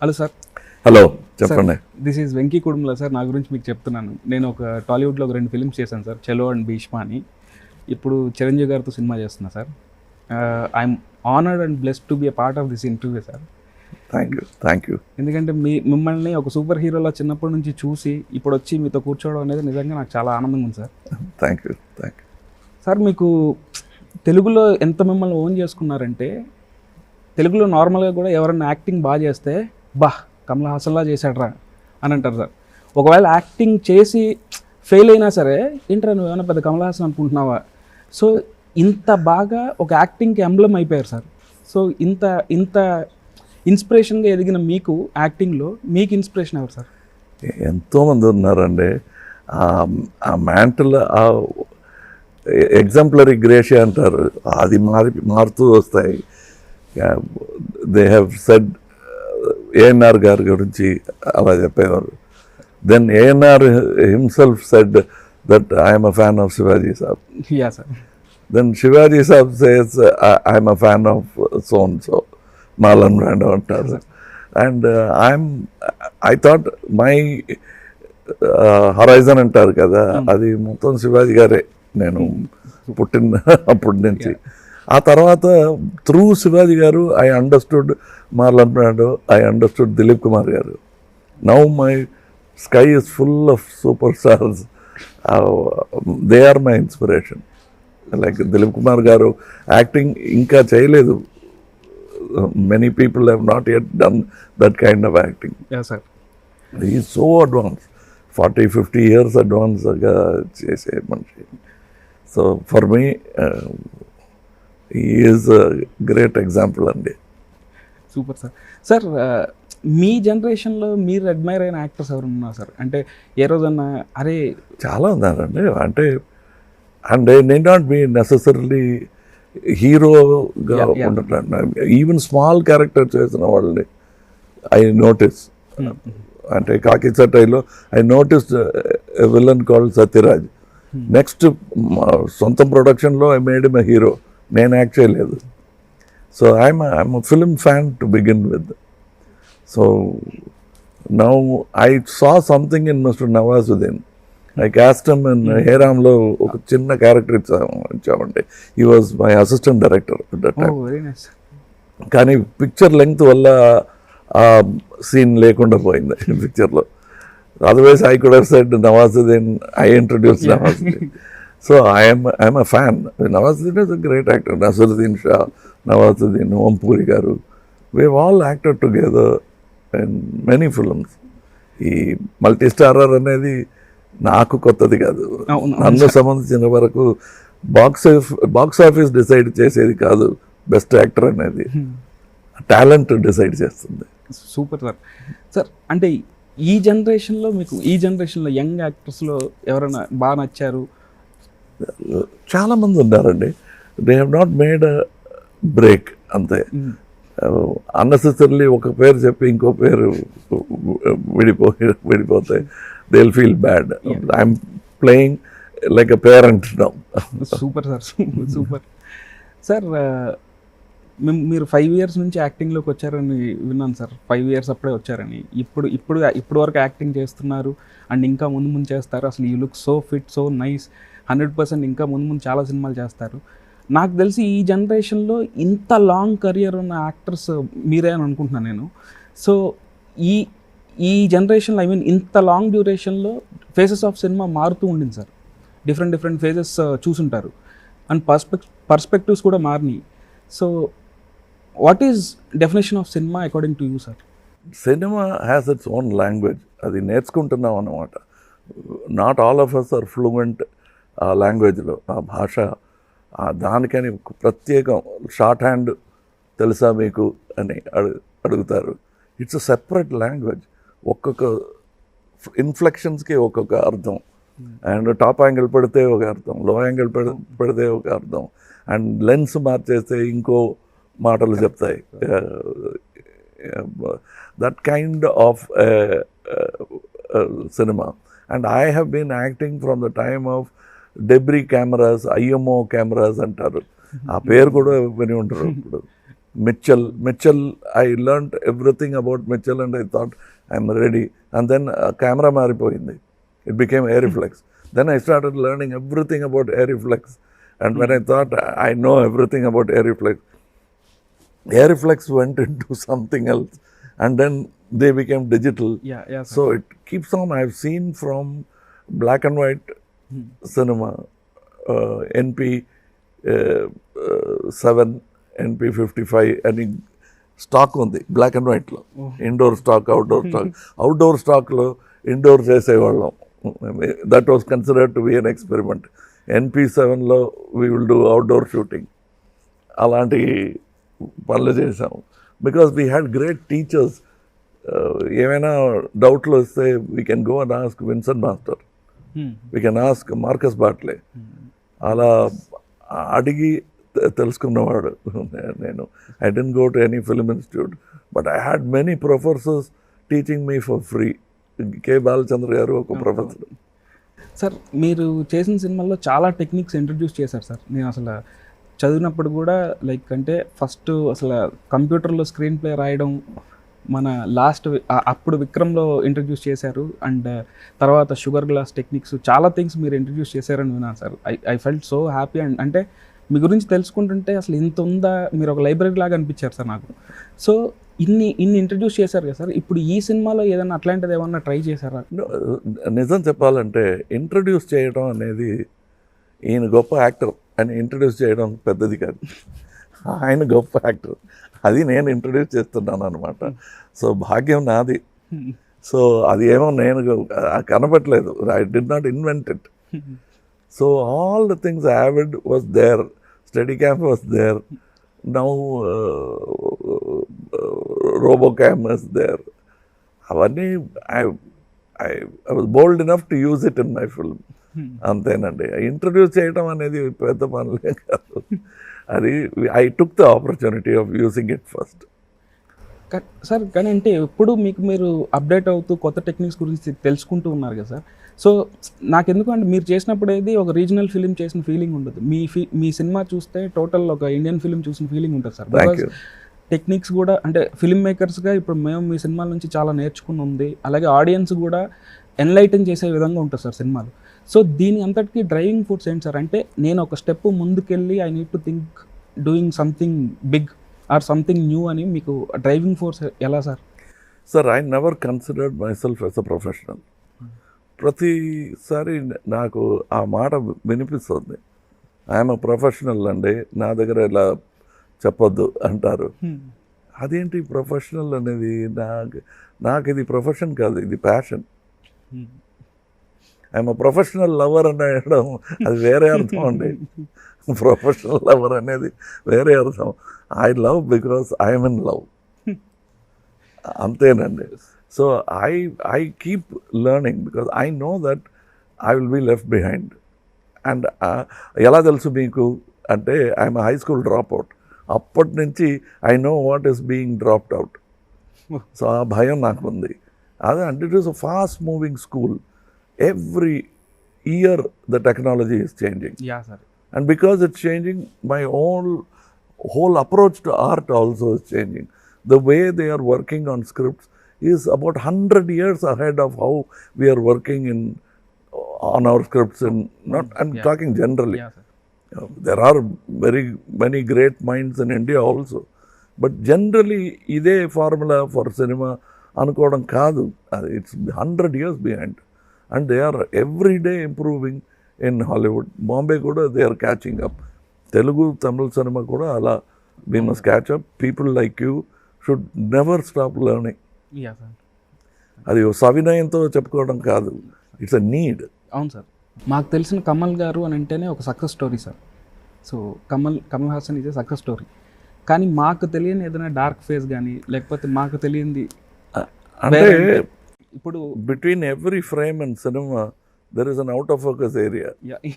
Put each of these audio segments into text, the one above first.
Hello sir. Hello చెప్పండి. This is Venky Kudumula sir. నా గురించి మీకు చెప్తున్నాను. నేను ఒక టాలీవుడ్లో ఒక 2 ఫిల్మ్స్ చేశాను సార్, చలో అండ్ భీష్మ అని. ఇప్పుడు చిరంజీవి గారితో సినిమా చేస్తున్నా sir. I'm honoured and blessed to be a part of this interview sir. Thank you. ఎందుకంటే మిమ్మల్ని ఒక సూపర్ హీరోలా చిన్నప్పటి నుంచి చూసి ఇప్పుడు వచ్చి మీతో కూర్చోవడం అనేది నిజంగా నాకు చాలా ఆనందంగా ఉంది సార్. థ్యాంక్ యూ సార్, మీకు తెలుగులో ఎంత మిమ్మల్ని ఓన్ చేసుకున్నారంటే, తెలుగులో నార్మల్గా కూడా ఎవరన్నా యాక్టింగ్ బాగా చేస్తే కమల్ హాసన్లా చేశాడ్రా అని అంటారు సార్. ఒకవేళ యాక్టింగ్ చేసి ఫెయిల్ అయినా సరే, ఏంట్రా నువ్వు ఏమైనా పెద్ద కమల్ హాసన్ అనుకుంటున్నావా? సో ఇంత బాగా ఒక యాక్టింగ్కి ఎంబ్లమ్ అయిపోయారు సార్. సో ఇంత ఇన్స్పిరేషన్గా ఎదిగిన మీకు యాక్టింగ్లో మీకు ఇన్స్పిరేషన్ ఎవరు సార్? ఎంతోమంది ఉన్నారండి. ఆ మ్యాంటల్ ఎగ్జాంపులరీ గ్రేషియా అంటారు, అది మారుతూ వస్తాయి. దే హ్యావ్ సెడ్ ఏఎన్ఆర్ గారి గురించి అలా చెప్పేవారు. Then ANR himself said that I'm a fan of Shivaji saab. Yeah sir. Then Shivaji saab says I'm a fan of so and so, Marlon Brando అంటారు. And I thought my horizon అంటారు కదా, అది మొత్తం శివాజీ గారే నేను పుట్టిన అప్పటి నుంచి. ఆ తర్వాత through Shivaji garu I understood Marlon Brando, I understood Dilip Kumar garu. Now my sky is full of superstars. They are my inspiration. Like Dilip Kumar garu acting ఇంకా చేయలేదు. Many people have not yet done that kind of acting. Yes, sir. He is so advanced. 40-50 years advance chese manchi. So for me, he is a great example andi. Super sir. Sir, మీ జనరేషన్లో మీరు admire అయిన actors ఎవరు ఉన్నారు sir? అంటే ఏ రోజన్నా అరే చాలా ఉన్నారండి. అంటే and they need not be necessarily హీరోగా ఉండటం. ఈవెన్ స్మాల్ క్యారెక్టర్ చేసిన వాళ్ళని ఐ నోటీస్. అంటే కాకి చట్టైలో I notice villain called Sathyaraj. Next సొంత ప్రొడక్షన్లో I made him a hero. నేను యాక్ట్ చేయలేదు. So I'm film fan to begin with. So now I saw something in mister Nawazuddin. I cast him in హేరామ్లో ఒక చిన్న క్యారెక్టర్ ఇచ్చామండి. He was my assistant director at that time. కానీ picture length వల్ల ఆ scene లేకుండా పోయింది పిక్చర్లో. Otherwise I could have said Nawazuddin, I introduce Nawazuddin. So I'm a fan. Nawazuddin is a great actor. Naseeruddin Shah, Nawazuddin, Om Puri garu, we have all acted together in many films. ఈ multistarrer అనేది నాకు కొత్తది కాదు. నన్ను సంబంధించిన వరకు బాక్స్ ఆఫీస్ డిసైడ్ చేసేది కాదు బెస్ట్ యాక్టర్ అనేది, టాలెంట్ డిసైడ్ చేస్తుంది. Super sir. సార్, అంటే ఈ జనరేషన్లో మీకు యంగ్ యాక్టర్స్లో ఎవరైనా బాగా నచ్చారు? చాలామంది ఉన్నారండి. They have not made a break అంతే. అన్నెసెసరీలీ ఒక పేరు చెప్పి ఇంకో పేరు విడిపోతే they'll feel bad. Yeah. I'm playing like a parent now. Super sir, super sir. మీరు 5 years నుంచి యాక్టింగ్లోకి వచ్చారని విన్నాను సార్. 5 years అప్పుడే వచ్చారని. ఇప్పుడు వరకు యాక్టింగ్ చేస్తున్నారు అండ్ ఇంకా ముందు చేస్తారు. అసలు you look so fit, so nice. 100% ఇంకా ముందు చాలా సినిమాలు చేస్తారు. నాకు తెలిసి ఈ జనరేషన్లో ఇంత లాంగ్ కెరియర్ ఉన్న యాక్టర్స్ మీరే అని అనుకుంటున్నాను నేను. సో ఈ జనరేషన్లో ఐ మీన్ ఇంత లాంగ్ డ్యూరేషన్లో ఫేసెస్ ఆఫ్ సినిమా మారుతూ ఉండింది సార్. డిఫరెంట్ ఫేజెస్ చూసుంటారు అండ్ పర్స్పెక్టివ్స్ కూడా మారినాయి. So what is definition of cinema according to you sir? Cinema has its own language. అది నేర్చుకుంటున్నాం అన్నమాట. Not all of us are fluent ఆ లాంగ్వేజ్లో, ఆ భాష. దానికని ప్రత్యేకం షార్ట్ హ్యాండ్ తెలుసా మీకు అని అడుగుతారు. It's a separate language. ఒక్కొక్క ఇన్ఫ్లెక్షన్స్కి ఒక్కొక్క అర్థం. అండ్ టాప్ యాంగిల్ పెడితే ఒక అర్థం, లో యాంగిల్ పెడితే ఒక అర్థం, అండ్ లెన్స్ మార్చేస్తే ఇంకో మాటలు చెప్తాయి. That kind of cinema. And I have been acting from the time of Debrie cameras, IMO cameras అంటారు. ఆ పేరు కూడా విని ఉంటారు ఇప్పుడు. Mitchell, I learned everything about Mitchell and I thought I'm ready. And then camera maripoyindi. It became air reflex. Then I started learning everything about air reflex. And when I thought I know everything about air reflex went into something else. And then they became digital. Yeah, sir. So it keeps on. I've seen from black and white cinema, NP 7, NP 55 అని stock ఉంది black and వైట్లో. Indoor stock, outdoor స్టాక్లో indoor చేసేవాళ్ళం. That was considered to be an experiment. NP 7లో we will do outdoor shooting. అలాంటి పనులు చేసాము. Because we had great teachers. ఏమైనా డౌట్లు వస్తే we can go and ask Vincent master, we can ask Marcus Bartley. అలా అడిగి తెలుసుకున్నవాడు నేను. I didn't go to any film institute, but I had many professors teaching me for free. K Balachandra గారు ఒక professor. Sir మీరు చేసిన సినిమాల్లో చాలా టెక్నిక్స్ ఇంట్రడ్యూస్ చేశారు సార్. నేను అసలు చదివినప్పుడు కూడా లైక్ అంటే ఫస్ట్ అసలు కంప్యూటర్లో స్క్రీన్ ప్లే రాయడం మన అప్పుడు విక్రమ్లో ఇంట్రడ్యూస్ చేశారు. అండ్ తర్వాత షుగర్ గ్లాస్ టెక్నిక్స్ చాలా థింగ్స్ మీరు ఇంట్రడ్యూస్ చేశారని విన్నాను sir. I felt so happy. And అంటే మీ గురించి తెలుసుకుంటుంటే అసలు ఇంత ఉందా, మీరు ఒక లైబ్రరీ లాగా అనిపించారు సార్ నాకు. సో ఇన్ని ఇంట్రడ్యూస్ చేశారు కదా సార్. ఇప్పుడు ఈ సినిమాలో ఏదైనా అట్లాంటిది ఏమన్నా ట్రై చేశారా? నిజం చెప్పాలంటే ఇంట్రడ్యూస్ చేయడం అనేది, ఈయన గొప్ప యాక్టర్ అని ఇంట్రడ్యూస్ చేయడం పెద్దది కాదు. ఆయన గొప్ప యాక్టర్, అది నేను ఇంట్రడ్యూస్ చేస్తున్నాను అనమాట. సో భాగ్యం నాది. సో అది ఏమో నేను కనపట్లేదు. I did not invent it. So all the things Avid was there, Steadicam was there, now Robocam was there. అవన్నీ I was bold enough to use it in my film. అంతేనండి. Introduce చేయడం అనేది పెద్ద పనులే కాదు. అది I took the opportunity of using it first. Sir కానీ అంటే ఎప్పుడు మీరు అప్డేట్ అవుతూ కొత్త టెక్నిక్స్ గురించి తెలుసుకుంటూ ఉన్నారు కదా సార్. సో నాకెందుకు అంటే మీరు చేసినప్పుడు ఏది ఒక రీజనల్ ఫిలిం చేసిన ఫీలింగ్ ఉండదు. మీ సినిమా చూస్తే టోటల్ ఒక ఇండియన్ ఫిలిం చూసిన ఫీలింగ్ ఉంటుంది సార్. బికాజ్ టెక్నిక్స్ కూడా అంటే ఫిల్మ్ మేకర్స్గా ఇప్పుడు మేము మీ సినిమాల నుంచి చాలా నేర్చుకుని ఉంది. అలాగే ఆడియన్స్ కూడా ఎన్లైటన్ చేసే విధంగా ఉంటుంది సార్ సినిమాలు. సో దీని అంతటికీ డ్రైవింగ్ ఫోర్స్ ఏంటి సార్? అంటే నేను ఒక స్టెప్ ముందుకెళ్ళి I need to think doing something big or something new అని మీకు డ్రైవింగ్ ఫోర్స్ ఎలా sir? Sir, I never considered myself as a professional. ప్రతిసారి నాకు ఆ మాట వినిపిస్తుంది, ఐఎమ్ అ ప్రొఫెషనల్ అండి, నా దగ్గర ఇలా చెప్పొద్దు అంటారు. అదేంటి ప్రొఫెషనల్ అనేది? నాకు ఇది ప్రొఫెషన్ కాదు, ఇది passion. I'm a professional lover అని అనడం అది వేరే అర్థం అండి. ప్రొఫెషనల్ లవర్ అనేది వేరే అర్థం. I love because I'm in love, అంతేనండి. So I keep learning because I know that I will be left behind. And ఎలా తెలుసు మీకు అంటే, I'm high school dropout. అప్పటి నుంచి I know what is being dropped out. So ఆ భయం నాకు ఉంది. అదే అంటే it is a fast moving school. Every year the technology is changing. Yeah, sir. And because it's changing, my whole approach to art also is changing. The way they are working on scripts is about 100 years ahead of how we are working on our scripts. And I'm talking generally. Yeah, sir. There are very many great minds in India also. But generally, ఇదే formula for cinema అనుకోవడం కాదు. It's 100 years behind. And they are every day improving in Hollywood. Bombay kuda they are catching up. Telugu, Tamil cinema kuda ala we must catch up. People like you should never stop learning. Yeah, sir. అది సవినయంతో చెప్పుకోవడం కాదు, it's a need. అవును sir. మాకు తెలిసిన కమల్ గారు అని అంటేనే ఒక success story sir. So Kamal Haasan is a success story. కానీ మాకు తెలియని ఏదైనా డార్క్ ఫేస్ కానీ లేకపోతే మాకు తెలియంది అంటే ఇప్పుడు between every frame and cinema there is an out of focus area,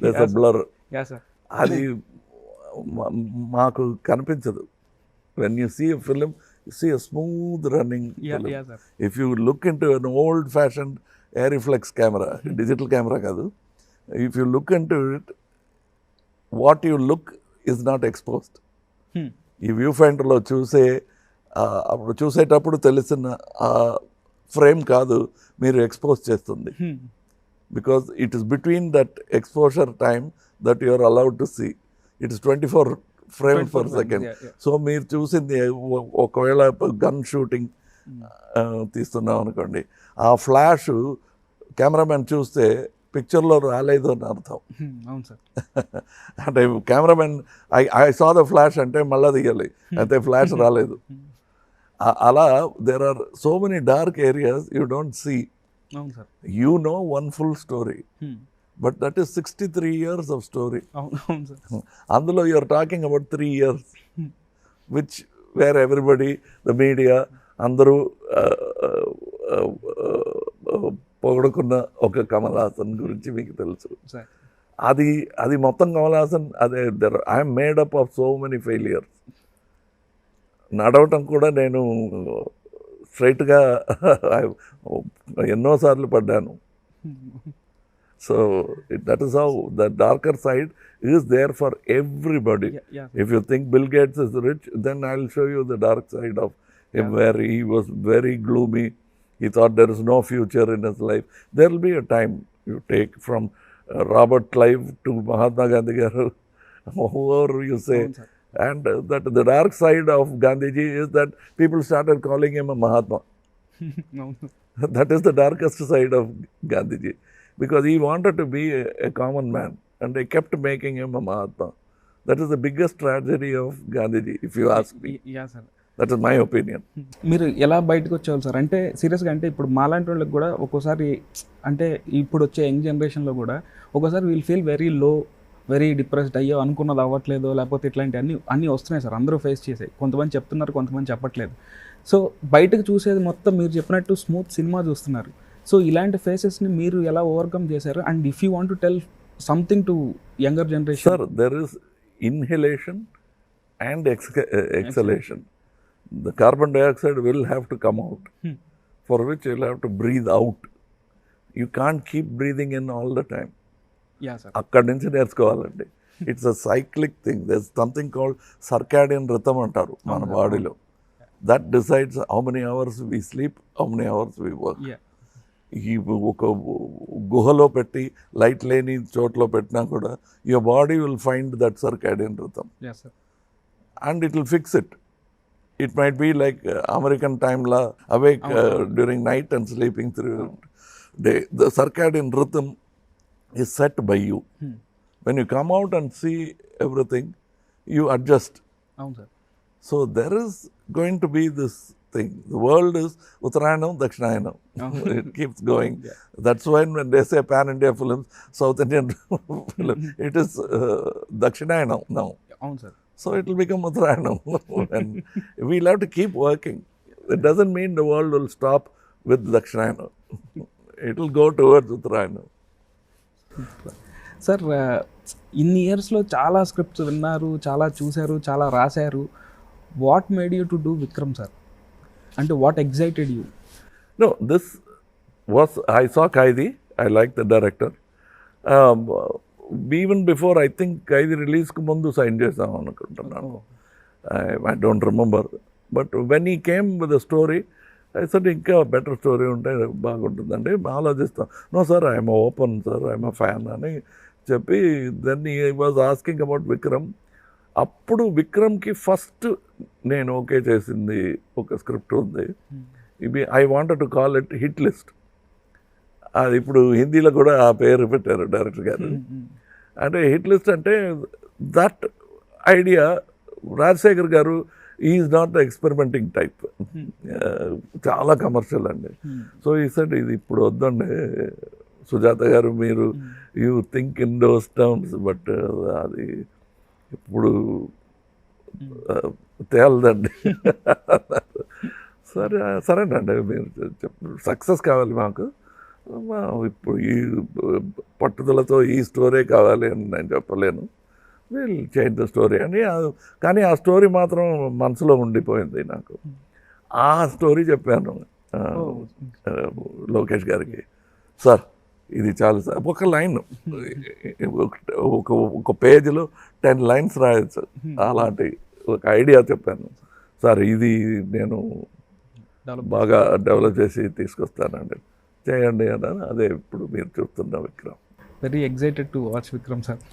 there is a blur. అది మాకు కనిపించదు. When you see a film, you see a smooth running film. If you look into an old fashion air reflex camera, digital camera కాదు, if you look into it, what you look is not exposed. ఈ view ఫైండర్లో అప్పుడు చూసేటప్పుడు తెలిసిన ఆ frame కాదు మీరు expose చేస్తుంది. Because it is between that exposure time that you are allowed to see. It is 24 frames per second. So మీరు చూసింది ఒకవేళ గన్ షూటింగ్ తీస్తున్నాం అనుకోండి, ఆ ఫ్లాష్ కెమెరామెన్ చూస్తే పిక్చర్లో రాలేదు అని అర్థం. అవును సార్. అంటే cameraman I saw the flash అంటే మళ్ళీ తీయాలి, అయితే ఫ్లాష్ రాలేదు. అలా there are so many dark areas you don't see. అవును sir. You know one full story, but that is 63 years of story. అవును సార్. అందులో you are talking about 3 years, which where everybody, the media అందరూ పొగడుకున్న ఒక కమల్ హాసన్ గురించి మీకు తెలుసు. అది మొత్తం కమల్ హాసన్ అదే. I'm made up of so many failures. నడవటం కూడా నేను స్ట్రైట్గా ఎన్నోసార్లు పడ్డాను. So that is how the darker side is there for everybody. If you think Bill Gates is rich, then I will show you the dark side of him, where he was very gloomy. He thought there is no future in his life. There will be a time you take from Robert Clive to Mahatma Gandhi garu, whoever you say. And that the dark side of Gandhiji is that people started calling him a Mahatma. That is the darkest side of Gandhiji, because he wanted to be a common man and they kept making him a Mahatma. That is the biggest tragedy of Gandhiji, if you ask me. Yeah, sir. That is my opinion. మీరు ఎలా బయటకు వచ్చేవాళ్ళు sir? అంటే సీరియస్గా, అంటే ఇప్పుడు మాలాంటి వాళ్ళకి కూడా ఒక్కోసారి, అంటే ఇప్పుడు వచ్చే యంగ్ జనరేషన్లో కూడా ఒక్కోసారి we'll feel very low, very depressed, అయ్యో అనుకున్నది అవ్వట్లేదు, లేకపోతే ఇట్లాంటి అన్నీ వస్తున్నాయి సార్. అందరూ ఫేస్ చేసాయి. కొంతమంది చెప్తున్నారు, కొంతమంది చెప్పట్లేదు. సో బయటకు చూసేది మొత్తం మీరు చెప్పినట్టు స్మూత్ సినిమా చూస్తున్నారు. సో ఇలాంటి ఫేసెస్ని మీరు ఎలా ఓవర్కమ్ చేశారు? And if you want to tell something to younger generation. Sir, there is inhalation and exhalation. The carbon dioxide will have to come out, for which you'll have to breathe out. You can't keep breathing in all the time. Yeah, sir. అక్కడి నుంచి నేర్చుకోవాలండి. It's a cyclic thing. There is something called circadian rhythm అంటారు మన బాడీలో. That decides how many hours we sleep, how many hours we work. ఈ ఒక గుహలో పెట్టి లైట్ లేని చోట్లో పెట్టినా కూడా your body will find that circadian rhythm and it will fix it. It might be like American time la, awake during night and sleeping through day. The circadian rhythm is set by you. When you come out and see everything, you adjust. So there is going to be this thing. The world is Uttarayanam, Dakshinayanam. It keeps going. That's why when they say pan-India films, South Indian film, it is Dakshinayanam now. So it will become Uttarayanam. And we'll have to keep working. It doesn't mean the world will stop with Dakshinayana. It will go towards Uttarayanam. Sir, ఇన్ని ఇయర్స్లో చాలా scripts విన్నారు, చాలా చూశారు, చాలా రాశారు. What made you to do Vikram sir? అంటే what excited you? No, this was, I saw Kaidi. I liked the director. Even before, I think Kaidi రిలీజ్కి ముందు సైన్ చేసాం అనుకుంటున్నాను. I don't remember. But when he came with the story, I said ఇంకా better story ఉంటే బాగుంటుందండి, ఆలోచిస్తాం. No sir, I'm open sir, I'm a fan అని చెప్పి then he was asking about Vikram. అప్పుడు విక్రమ్కి ఫస్ట్ నేను ఓకే చేసింది ఒక స్క్రిప్ట్ ఉంది. I wanted to call it hit list. అది ఇప్పుడు హిందీలో కూడా ఆ పేరు పెట్టారు డైరెక్టర్ గారు. అంటే హిట్ లిస్ట్ అంటే దట్ ఐడియా రాజశేఖర్ గారు is not the experimenting type, చాలా కమర్షియల్ అండి. సో ఈ సెడ్ ఇది ఇప్పుడు వద్దండి సుజాత గారు, మీరు you think in those terms, but అది ఇప్పుడు తేలదండి. సరేనండి, మీరు సక్సెస్ కావాలి మాకు, ఇప్పుడు ఈ పట్టుదలతో ఈ స్టోరీ కావాలి అని నేను చెప్పలేను. వీల్ చేంజ్ ద స్టోరీ అని. కానీ ఆ స్టోరీ మాత్రం మనసులో ఉండిపోయింది నాకు. ఆ స్టోరీ చెప్పాను లోకేష్ గారికి. సార్ ఇది చాలు సార్, ఒక లైన్, ఒక పేజీలో 10 lines రాయొచ్చు, అలాంటి ఒక ఐడియా చెప్పాను, సార్ ఇది నేను బాగా డెవలప్ చేసి తీసుకొస్తానండి, చేయండి అన్నాను. అదే ఇప్పుడు మీరు చూస్తున్న Vikram. Very excited to watch Vikram sir.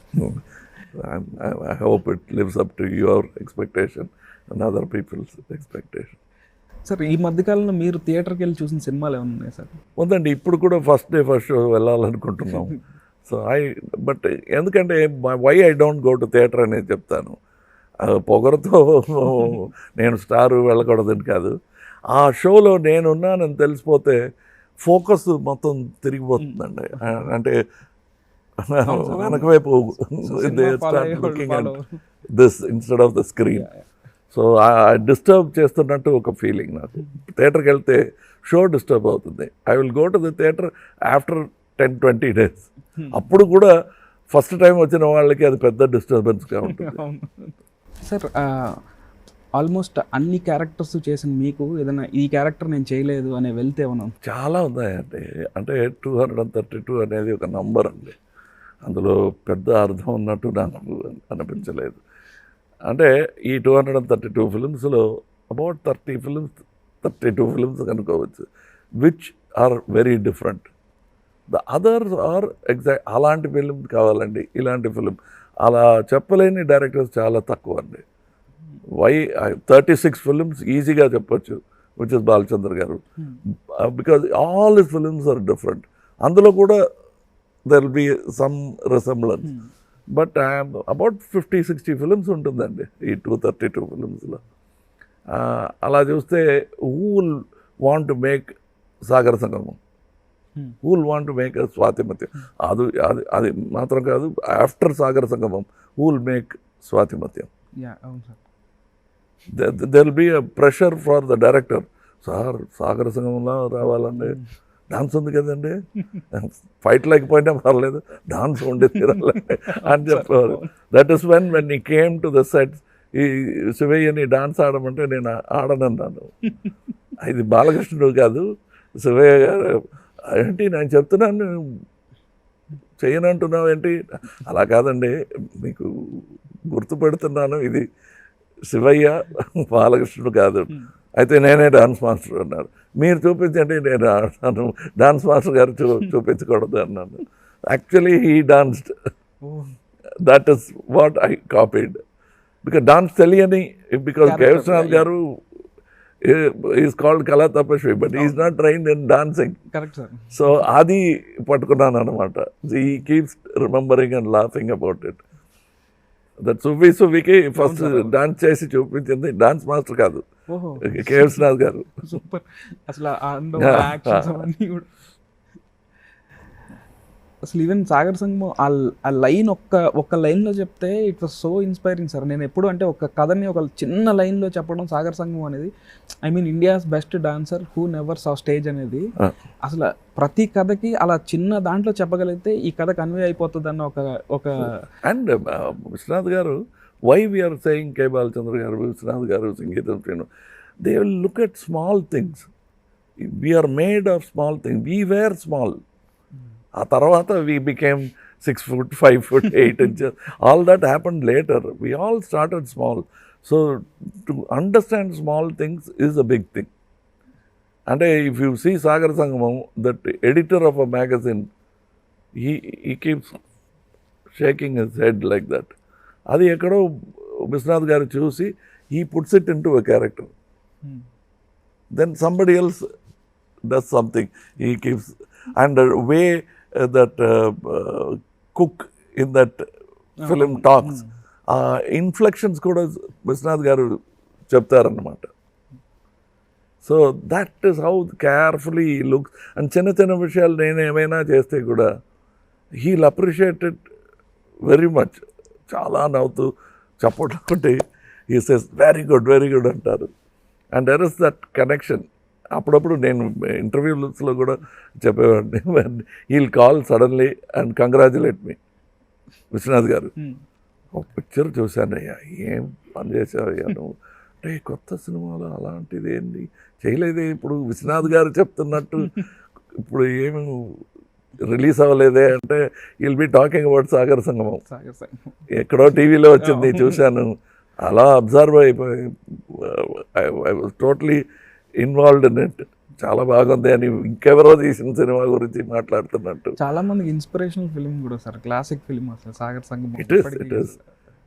I hope it lives up to your expectation and other people's expectation. Sir ఈ మధ్యకాలంలో మీరు థియేటర్కి వెళ్ళి చూసిన సినిమాలు ఏమైనా ఉన్నాయి సార్? ఉందండి, ఇప్పుడు కూడా ఫస్ట్ షో వెళ్ళాలనుకుంటున్నాం. సో బట్ ఎందుకంటే why I don't go to theatre అనేది చెప్తాను. పొగరుతో నేను స్టార్ వెళ్ళకూడదని కాదు, ఆ షోలో నేనున్నానని తెలిసిపోతే ఫోకస్ మొత్తం తిరిగిపోతుందండి. అంటే వెనక వైపు this instead of the screen. So disturb చేస్తున్నట్టు ఒక ఫీలింగ్ నాకు. థియేటర్కి వెళ్తే షో డిస్టర్బ్ అవుతుంది. I will go to the theatre after 10-20 days. అప్పుడు కూడా ఫస్ట్ టైం వచ్చిన వాళ్ళకి అది పెద్ద డిస్టర్బెన్స్గా ఉంటుంది. సార్ ఆల్మోస్ట్ అన్ని క్యారెక్టర్స్ చేసిన మీకు ఏదైనా ఈ క్యారెక్టర్ నేను చేయలేదు అనే వెళ్తే ఏమన్నా? చాలా ఉన్నాయండి. అంటే 232 అనేది ఒక నంబర్ అండి, అందులో పెద్ద అర్థం ఉన్నట్టు నాకు అనిపించలేదు. అంటే ఈ 232 ఫిల్మ్స్లో అబౌట్ 32 ఫిల్మ్స్ కనుకోవచ్చు which are very different. The others are అలాంటి ఫిలిం కావాలండి, ఇలాంటి ఫిలిం అలా చెప్పలేని డైరెక్టర్స్ చాలా తక్కువ అండి. 36 ఫిలిమ్స్ ఈజీగా చెప్పొచ్చు which is Balachandra garu, because all his films are different. అందులో కూడా there will be some resemblance, but about 50-60 films ఉంటుందండి ఈ 232 ఫిలిమ్స్లో. అలా చూస్తే who will want to make Sagara Sangamam, who will want to make Swathimuthyam, అది మాత్రం కాదు, after Sagara Sangamam who will make Swathimuthyam. there will be a pressure for the director. Sir Sagara సంగమంలో రావాలండి, డాన్స్ ఉంది కదండి, ఫైట్ లేకపోయినా పర్లేదు, డాన్స్ ఉండి తీరాలండి అని చెప్పేవారు. దట్ ఈస్ వెన్ ఈ కేమ్ టు ద సెట్స్, ఈ శివయ్యని డాన్స్ ఆడమంటే నేను ఆడనన్నాను. ఇది బాలకృష్ణుడు కాదు శివయ్య గారు. ఏంటి నేను చెప్తున్నాను చేయనంటున్నావు ఏంటి? అలా కాదండి, మీకు గుర్తుపెడుతున్నాను, ఇది శివయ్య బాలకృష్ణుడు కాదు. అయితే నేనే డాన్స్ మాస్టర్ అన్నారు. మీరు చూపించండి నేను ఆడతాను, డాన్స్ మాస్టర్ గారు చూపించకూడదు అన్నాను. Actually he danced, that is what I copied. Because dance తెలియని, because Keshavanath garu is called Kala Tapasvi, but is not trained in dancing. So అది పట్టుకున్నాను అనమాట. He keeps remembering and laughing about it. That సువ్వికి ఫస్ట్ డాన్స్ చేసి చూపించింది డాన్స్ మాస్టర్ కాదు, కేశవనాథ్ గారు. Super. అసలు అసలు ఈవెన్ సాగర్ సంగమం ఆ లైన్ ఒక్క లైన్లో చెప్తే it was so inspiring sir. నేను ఎప్పుడు అంటే ఒక కథని ఒక చిన్న లైన్లో చెప్పడం సాగర్ సంగమం అనేది, I mean India's best dancer who never saw stage అనేది, అసలు ప్రతి కథకి అలా చిన్న దాంట్లో చెప్పగలిగితే ఈ కథ కన్వే అయిపోతుంది అన్న ఒక and Vishwanath garu, why we're saying K Balachandra garu, Vishwanath garu, Sangeetham Srinu, they will look at small things. We're made of small things, we were small. ఆ తర్వాత we became 6 foot, 5 foot, 8 inches. All that happened later. We all started small. So to understand small things is a big thing. And if you see Sagar Sangamam, that editor of a magazine, he keeps shaking his head like that. Adi ekkado Vishwanath garu chusi, he puts it into a character. Then somebody else does something. He keeps, and the way that cook in that film talks, inflections kuda Vishwanath garu cheptarannamata. So that is how carefully he looks. And చిన్న విషయాలు నేను ఏమైనా చేస్తే కూడా he'll appreciate it very much. చాలా నవ్వుతూ చప్పట్లు he says very good అంటారు. And there is that connection. అప్పుడప్పుడు నేను ఇంటర్వ్యూస్లో కూడా చెప్పేవాడిని, he'll call suddenly and congratulate me, Viswanath garu ఒక పిక్చర్ చూశానయ్యా, ఏం పని చేసావయ్యా నువ్వు అంటే, కొత్త సినిమాలో అలాంటిది ఏంటి చేయలేదే, ఇప్పుడు విశ్వనాథ్ గారు చెప్తున్నట్టు ఇప్పుడు ఏమి రిలీజ్ అవ్వలేదే అంటే, will be talking about Sagar సంగమం, ఎక్కడో టీవీలో వచ్చింది చూశాను, అలా అబ్జర్వ్ అయిపోయి I was totally involved in it. చాలా బాగుంది అని ఇంకెవరో తీసిన సినిమా గురించి మాట్లాడుతున్నట్టు. చాలా మందికి ఇన్స్పిరేషనల్ ఫిల్మ్ కూడా సార్, క్లాసిక్ ఫిల్మ్ అసలు సాగర్ సంగమం. It is.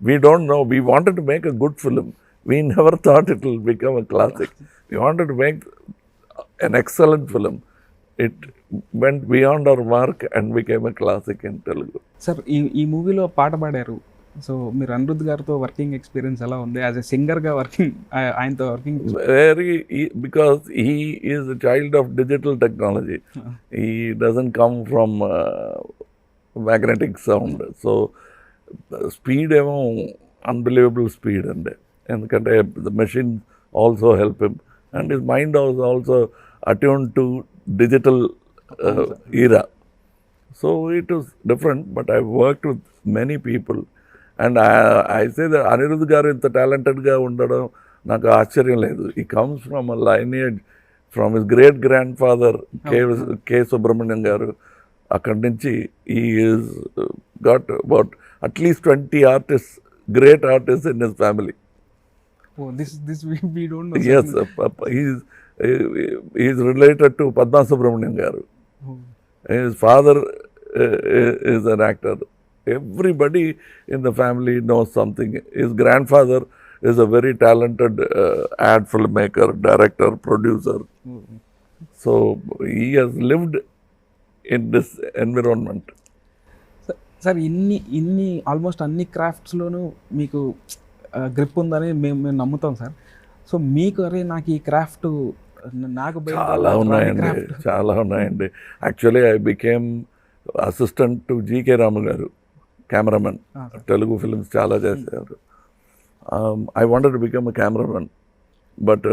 We don't know. We wanted to make a good film. We never thought it will become a classic. We wanted to make an excellent film. It went beyond our mark and became a classic in Telugu. Sir ఈ మూవీలో పాట పాడారు. So మీరు అనిరుద్ధ్ గారితో working experience ఎలా ఉంది? As a సింగర్గా working ఆయనతో working. Because he is a child of digital technology. He doesn't come from magnetic sound. So speed ఏమో అన్బిలీవబుల్ స్పీడ్ అండి. ఎందుకంటే the machine also help him and his mind was also attune to digital era. So it was different, but I worked with many people and I say that Anirudh garu ఇంత టాలెంటెడ్గా ఉండడం నాకు ఆశ్చర్యం లేదు. He comes from a lineage from his great grand father K Subrahmanyam garu. అక్కడి నుంచి he is got about at least 20 artists, great artists in his family. Oh, this we don't know. Yes, he is related to Padma Subramanian garu. Oh. His father is an actor. Everybody in the family knows something. His grandfather is a very talented ad filmmaker, director, producer. Oh. So he has lived in this environment. Sir ఇన్ని almost అన్ని క్రాఫ్ట్స్లోనూ మీకు grip ఉందని మేము నమ్ముతాం sir. So మీకు అరే నాకు ఈ క్రాఫ్ట్ నాకు చాలా ఉన్నాయండి. Actually I became assistant to G K Ramu garu, cameraman. Telugu films చాలా చేశారు. I wanted to become a cameraman, but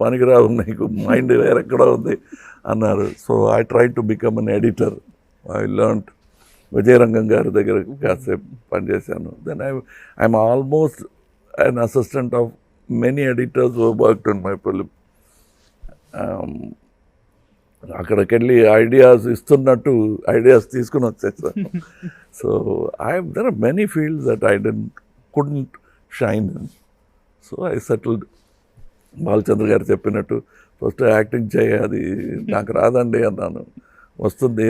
పనికిరావు, నీకు మైండ్ వేరెక్కడో ఉంది అన్నారు. So I try to become an editor. I learn Vijayarangam గారి దగ్గర కాసేపు పనిచేశాను. Then I'm almost an assistant of many editors who worked in my film. అక్కడికి వెళ్ళి ఐడియాస్ ఇస్తున్నట్టు ఐడియాస్ తీసుకుని వచ్చేసాను. So there are many fields that I couldn't shine in. So I settled. Balachandra గారు చెప్పినట్టు ఫస్ట్ యాక్టింగ్ చేయాలి, నాకు రాదండి అన్నాను. వస్తుంది,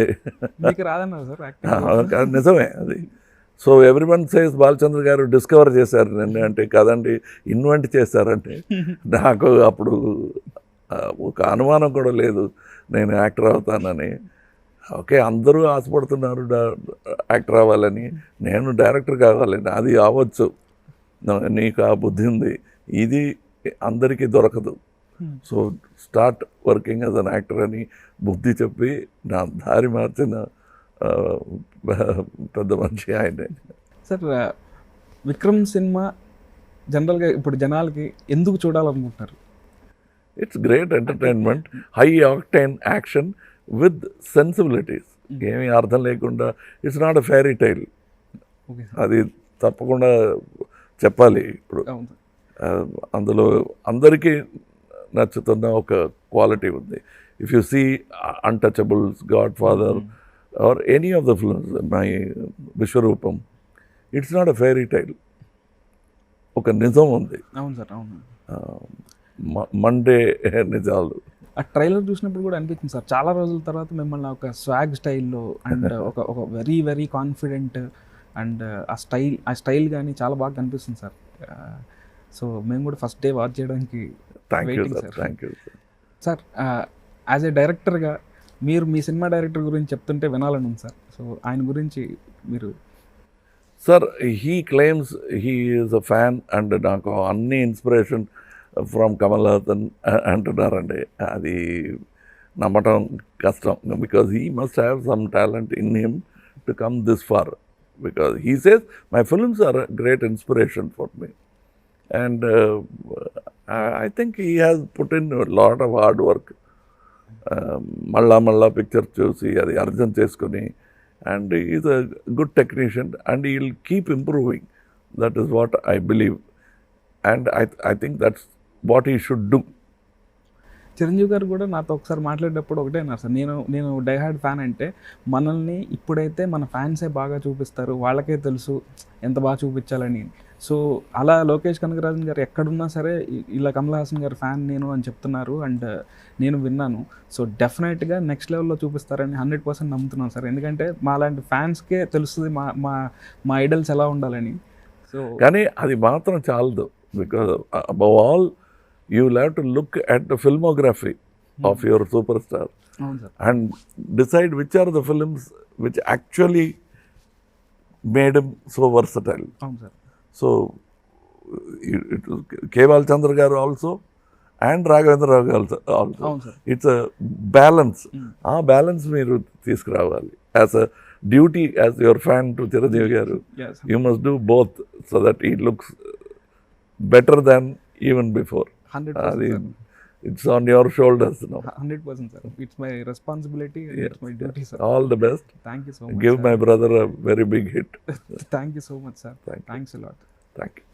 నిజమే అది. సో ఎవ్రీవన్ సేస్ బాలచంద్ర గారు డిస్కవర్ చేశారు నన్ను అంటే, కదండి ఇన్వెంట్ చేశారంటే. నాకు అప్పుడు ఒక అనుమానం కూడా లేదు నేను యాక్టర్ అవుతానని. ఓకే, అందరూ ఆశపడుతున్నారు యాక్టర్ అవ్వాలని, నేను డైరెక్టర్ కావాలని. అది అవ్వచ్చు, నీకు ఆ బుద్ధి ఉంది, ఇది అందరికీ దొరకదు. So start working as an actor అని బుద్ధి చెప్పి నా దారి మార్చిన పెద్ద మనిషి ఆయనే. సార్ విక్రమ్ సినిమా జనరల్గా ఇప్పుడు జనాలకి ఎందుకు చూడాలనుకుంటున్నారు? It's great entertainment, high octane action with sensibilities. ఏమీ అర్థం లేకుండా, it's not a fairy tile. అది తప్పకుండా చెప్పాలి. ఇప్పుడు అందులో అందరికీ నచ్చుతున్న ఒక క్వాలిటీ ఉంది. If you see Untouchables, Godfather or any of the films, my Vishwaroopam, it's not a fairy tale. ఒక నిజం ఉంది. అవును సార్, అవును. మండే నిజాలు. ఆ ట్రైలర్ చూసినప్పుడు కూడా అనిపించింది సార్, చాలా రోజుల తర్వాత మిమ్మల్ని ఒక స్వాగ్ స్టైల్లో అండ్ ఒక వెరీ వెరీ కాన్ఫిడెంట్ అండ్ ఆ స్టైల్ కానీ చాలా బాగా కనిపిస్తుంది సార్. సో మేము కూడా ఫస్ట్ డే వాచ్ చేయడానికి thank you sir. As a డైరెక్టర్గా మీరు మీ సినిమా డైరెక్టర్ గురించి చెప్తుంటే వినాలని ఉంది సార్. సో ఆయన గురించి మీరు. Sir, he claims he is a fan and నాకు అన్ని ఇన్స్పిరేషన్ ఫ్రమ్ కమల్ హాసన్ అంటున్నారండి. అది నమ్మటం కష్టం, because he must have some talent in him to come this far. Because he says my films are a great inspiration for me, and I think he has put in a lot of hard work. Malla picture chusi adi arjun cheskoni, and he is a good technician and he will keep improving. That is what I believe, and I think that's what he should do. Chiranjeevi గారు కూడా నాతో ఒకసారి మాట్లాడేటప్పుడు ఒకటే అన్నారు sir, నేను diehard fan అంటే మనల్ని ఇప్పుడైతే మన ఫ్యాన్సే బాగా చూపిస్తారు, వాళ్ళకే తెలుసు ఎంత బాగా చూపించాలని. సో అలా లోకేష్ కనగరాజన్ గారు ఎక్కడున్నా సరే ఇలా కమల్ హాసన్ గారు ఫ్యాన్ నేను అని చెప్తున్నారు అండ్ నేను విన్నాను. సో డెఫినెట్గా నెక్స్ట్ లెవెల్లో చూపిస్తారని 100% నమ్ముతున్నాను సార్. ఎందుకంటే మా లాంటి ఫ్యాన్స్కే తెలుస్తుంది మా మా మా ఐడల్స్ ఎలా ఉండాలని. సో కానీ అది మాత్రం చాలదు, because above all you will have to look at the filmography of you're super star అవును sir. and decide which are the films which actually made him so versatile. అవును sir. So, it was Keval Chandra garu also and Raghavendra Rao garu also. అవును sir. It's a balance. ఆ balance మీరు తీసుకురావాలి. As a duty, as your fan to Chiranjeevi garu, Yes. you must do both so that it looks better than even before. 100% అది sir. it's on your shoulders now. 100% sir. It's my responsibility and it's my duty sir. All the best. Thank you so much. Give sir. my brother a very big hit. Thank you so much sir. Thank you. Thanks a lot. Thank you.